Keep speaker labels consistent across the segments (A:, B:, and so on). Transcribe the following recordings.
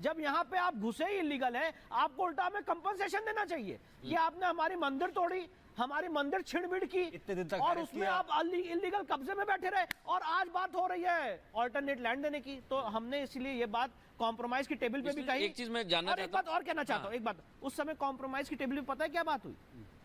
A: जब यहाँ पे आप घुसे ही इलीगल है, आपको उल्टा हमें कंपनसेशन देना चाहिए कि आपने हमारी मंदिर तोड़ी, हमारी मंदिर छिड़बिड़ की,
B: इतने दिन तक
A: और उसमें आप इलीगल कब्जे में बैठे रहे, और आज बात हो रही है ऑल्टरनेट लैंड देने की। तो हमने इसलिए ये बात कॉम्प्रोमाइज की टेबल पे भी कही।
C: एक चीज मैं जानना
A: और एक बात और कहना चाहता हूँ, एक बात, उस समय कॉम्प्रोमाइज की टेबल पे पता है क्या बात हुई,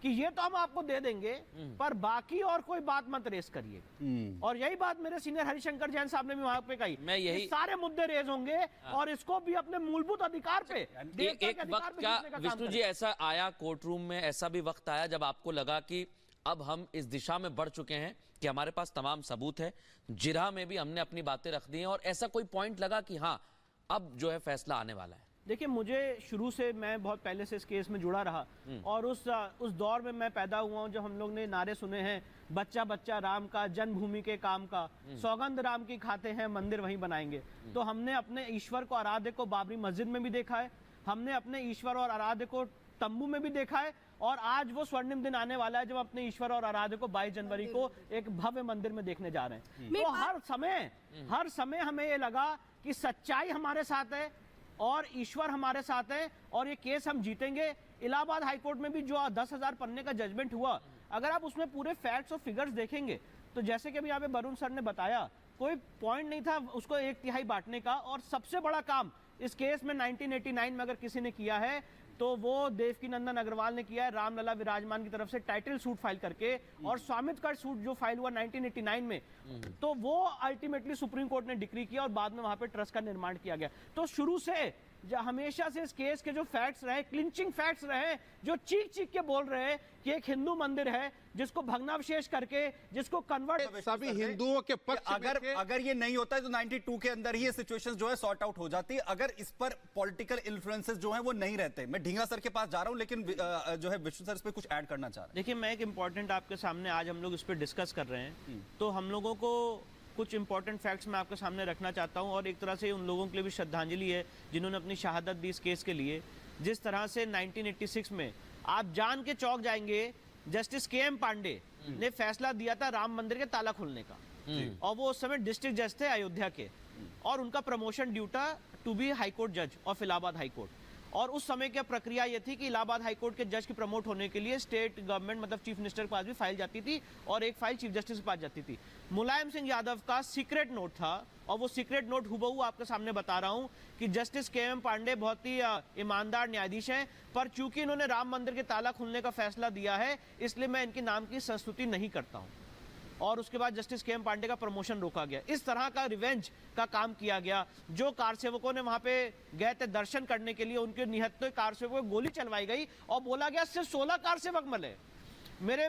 A: कि ये तो हम आपको दे देंगे पर बाकी और कोई बात मत रेस करिए। और यही बात मेरे सीनियर हरिशंकर जैन साहब ने भी वहां पे कही,
C: मैं यही
A: सारे मुद्दे रेज होंगे और इसको भी अपने मूलभूत अधिकार पे,
C: एक वक्त क्या विष्णु जी ऐसा आया कोर्ट रूम में, ऐसा भी वक्त आया जब आपको लगा कि अब हम इस दिशा में बढ़ चुके हैं कि हमारे पास तमाम सबूत है, जिरह में भी हमने अपनी बातें रख दी हैं, और ऐसा कोई पॉइंट लगा कि हाँ अब जो है फैसला आने वाला है?
A: देखिए, मुझे शुरू से, मैं बहुत पहले से इस केस में जुड़ा रहा, और उस दौर में मैं पैदा हुआ हूं जब हम लोग ने नारे सुने हैं, बच्चा बच्चा राम का, जन्मभूमि के काम का, सौगंध राम की खाते हैं, मंदिर वहीं बनाएंगे। तो हमने अपने ईश्वर को, आराध्य को बाबरी मस्जिद में भी देखा है, हमने अपने ईश्वर और आराध्य को तंबू में भी देखा है, और आज वो स्वर्णिम दिन आने वाला है जब अपने ईश्वर और आराध्य को 22 जनवरी को एक भव्य मंदिर में देखने जा रहे हैं। तो हर समय हमें ये लगा कि सच्चाई हमारे साथ है और ईश्वर हमारे साथ है, और ये केस हम जीतेंगे। इलाहाबाद हाईकोर्ट में भी जो 10,000 पन्ने का जजमेंट हुआ, अगर आप उसमें पूरे फैक्ट्स और फिगर्स देखेंगे तो जैसे कि अभी यहाँ पे वरुण सर ने बताया, कोई पॉइंट नहीं था उसको 1/3 बांटने का। और सबसे बड़ा काम इस केस में 1989 में अगर किसी ने किया है तो वो देवकीनंदन अग्रवाल ने किया है, रामलला विराजमान की तरफ से टाइटल सूट फाइल करके, और स्वामित्व का सूट जो फाइल हुआ 1989 में, तो वो अल्टीमेटली सुप्रीम कोर्ट ने डिक्री किया और बाद में वहां पे ट्रस्ट का निर्माण किया गया। तो शुरू से हमेशा से इस केस के जो फैक्ट्स रहे, क्लिंचिंग फैक्ट्स रहे, जो चीख चीख के बोल रहे हैं कि एक हिंदू मंदिर है जिसको भग्नावशेष करके, जिसको कन्वर्ट,
D: सभी हिंदुओं के पक्ष
B: अगर ये नहीं होता है तो 92 के अंदर ही ये सिचुएशन जो है सॉर्ट आउट हो जाती है, अगर इस पर पॉलिटिकल इन्फ्लुएंसेस जो है वो नहीं रहते। मैं ढींगा सर के पास जा रहा हूं, लेकिन जो है विष्णु सर इस पे कुछ ऐड करना चाह रहे हैं।
A: देखिए, मैं एक इंपॉर्टेंट आपके सामने आज हम लोग इस पर डिस्कस कर रहे हैं, तो हम लोगों को कुछ इंपॉर्टेंट फैक्ट्स मैं आपके सामने रखना चाहता हूं, और एक तरह से उन लोगों के लिए भी श्रद्धांजलि है जिन्होंने अपनी शहादत दी इस केस के लिए। जिस तरह से 1986 में आप जान के चौंक जाएंगे, जस्टिस के.एम. पांडे ने फैसला दिया था राम मंदिर के ताला खोलने का, और वो उस समय डिस्ट्रिक्ट जज थे अयोध्या के, और उनका प्रमोशन ड्यू था टू बी हाईकोर्ट जज ऑफ इलाहाबाद हाईकोर्ट। और उस समय की प्रक्रिया ये थी कि इलाहाबाद हाईकोर्ट के जज की प्रमोट होने के लिए स्टेट गवर्नमेंट, मतलब चीफ मिनिस्टर के पास भी फाइल जाती थी, और एक फाइल चीफ जस्टिस के पास जाती थी। मुलायम सिंह यादव का सीक्रेट नोट था, और वो सीक्रेट नोट हुबहू आपके सामने बता रहा हूं कि जस्टिस के.एम. पांडे बहुत ही ईमानदार न्यायाधीश हैं, पर चूंकि इन्होंने राम मंदिर के ताला खुलने का फैसला दिया है, इसलिए मैं इनके नाम की संस्तुति नहीं करता हूं। और उसके बाद जस्टिस के.एम. पांडे का प्रमोशन रोका गया। इस तरह का रिवेंज का काम किया गया। जो कार सेवकों ने वहां पे गए थे दर्शन करने के लिए, उनके निहत्थे कार सेवकों को गोली चलवाई गई और बोला गया सिर्फ 16 कार सेवक मिले। मेरे